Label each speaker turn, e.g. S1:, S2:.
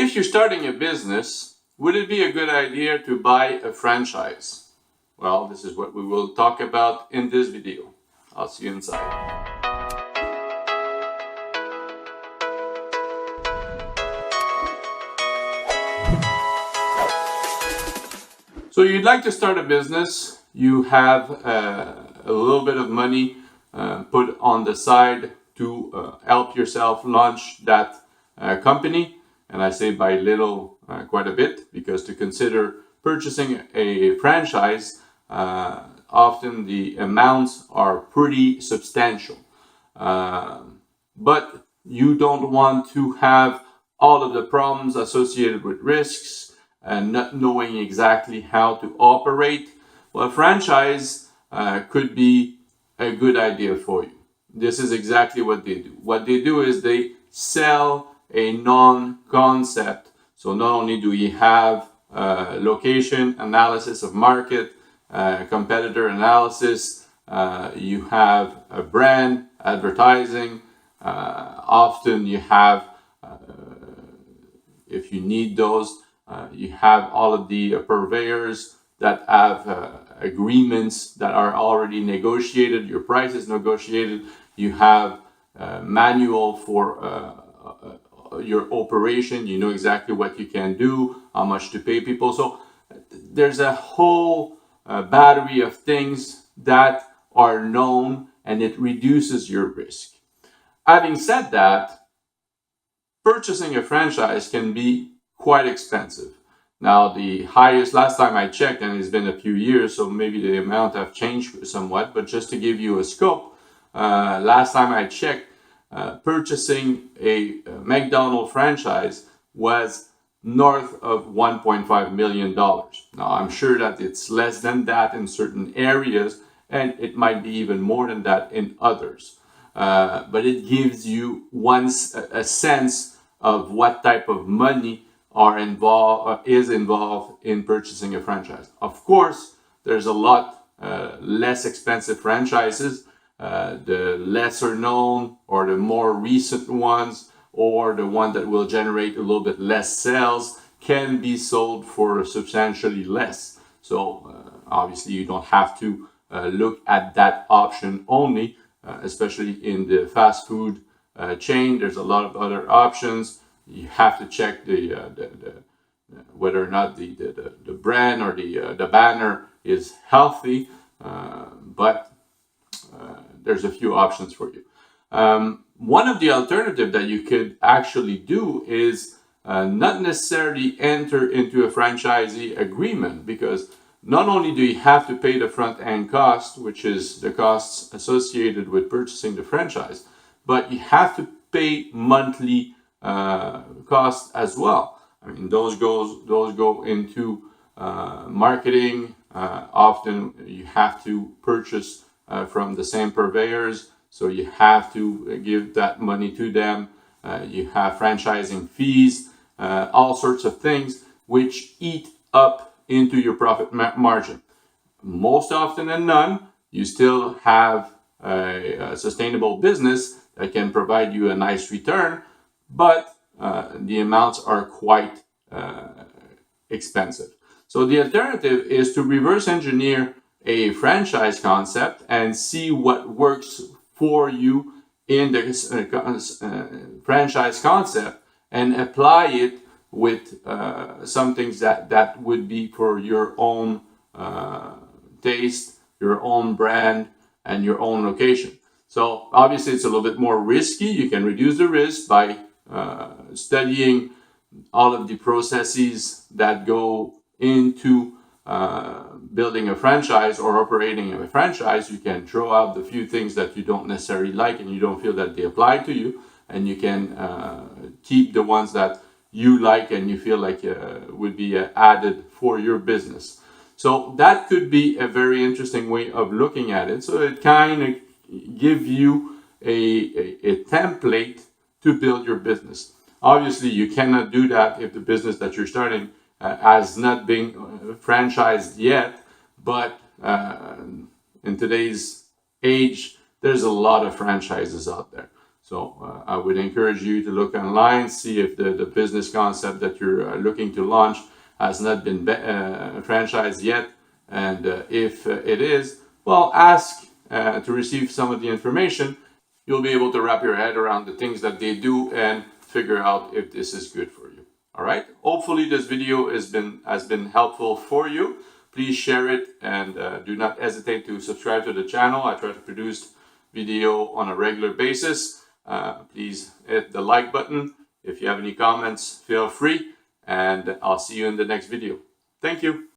S1: If you're starting a business, would it be a good idea to buy a franchise? Well, this is what we will talk about in this video. I'll see you inside. So you'd like to start a business, you have a little bit of money put on the side to help yourself launch that company. And I say by little quite a bit, because to consider purchasing a franchise, often the amounts are pretty substantial. But you don't want to have all of the problems associated with risks and not knowing exactly how to operate. Well, a franchise could be a good idea for you. This is exactly what they do. What they do is they sell a non-concept. So not only do you have location analysis of market, competitor analysis, you have a brand advertising. Often you have, if you need those, you have all of the purveyors that have agreements that are already negotiated, your price is negotiated, you have manual for your operation, you know exactly what you can do, how much to pay people. So there's a whole battery of things that are known, and it reduces your risk. Having said that, purchasing a franchise can be quite expensive. Now, the highest, last time I checked, and it's been a few years, so maybe the amount have changed somewhat, but just to give you a scope, last time I checked, purchasing a McDonald's franchise was north of $1.5 million. Now, I'm sure that it's less than that in certain areas, and it might be even more than that in others. But it gives you a sense of what type of money is involved in purchasing a franchise. Of course, there's a lot less expensive franchises. The lesser known or the more recent ones, or the one that will generate a little bit less sales, can be sold for substantially less. So obviously you don't have to look at that option only, especially in the fast food chain. There's a lot of other options. You have to check whether or not the brand or the banner is healthy, but there's a few options for you. One of the alternatives that you could actually do is not necessarily enter into a franchisee agreement, because not only do you have to pay the front end cost, which is the costs associated with purchasing the franchise, but you have to pay monthly costs as well. I mean, those go into marketing. Often you have to purchase from the same purveyors, so you have to give that money to them. You have franchising fees, all sorts of things which eat up into your profit margin. Most often than none, you still have a sustainable business that can provide you a nice return, but the amounts are quite expensive. So the alternative is to reverse engineer a franchise concept and see what works for you in the franchise concept, and apply it with some things that would be for your own taste, your own brand, and your own location. So obviously it's a little bit more risky. You can reduce the risk by studying all of the processes that go into building a franchise or operating a franchise. You can throw out the few things that you don't necessarily like and you don't feel that they apply to you, and you can keep the ones that you like and you feel like would be added for your business. So that could be a very interesting way of looking at it. So it kind of give you a template to build your business. Obviously, you cannot do that if the business that you're starting has not been franchised yet, but in today's age, there's a lot of franchises out there. So I would encourage you to look online, see if the business concept that you're looking to launch has not been franchised yet. And if it is, well, ask to receive some of the information. You'll be able to wrap your head around the things that they do and figure out if this is good for you. All right. Hopefully this video has been helpful for you. Please share it, and do not hesitate to subscribe to the channel. I try to produce video on a regular basis. Please hit the like button. If you have any comments, feel free, and I'll see you in the next video. Thank you.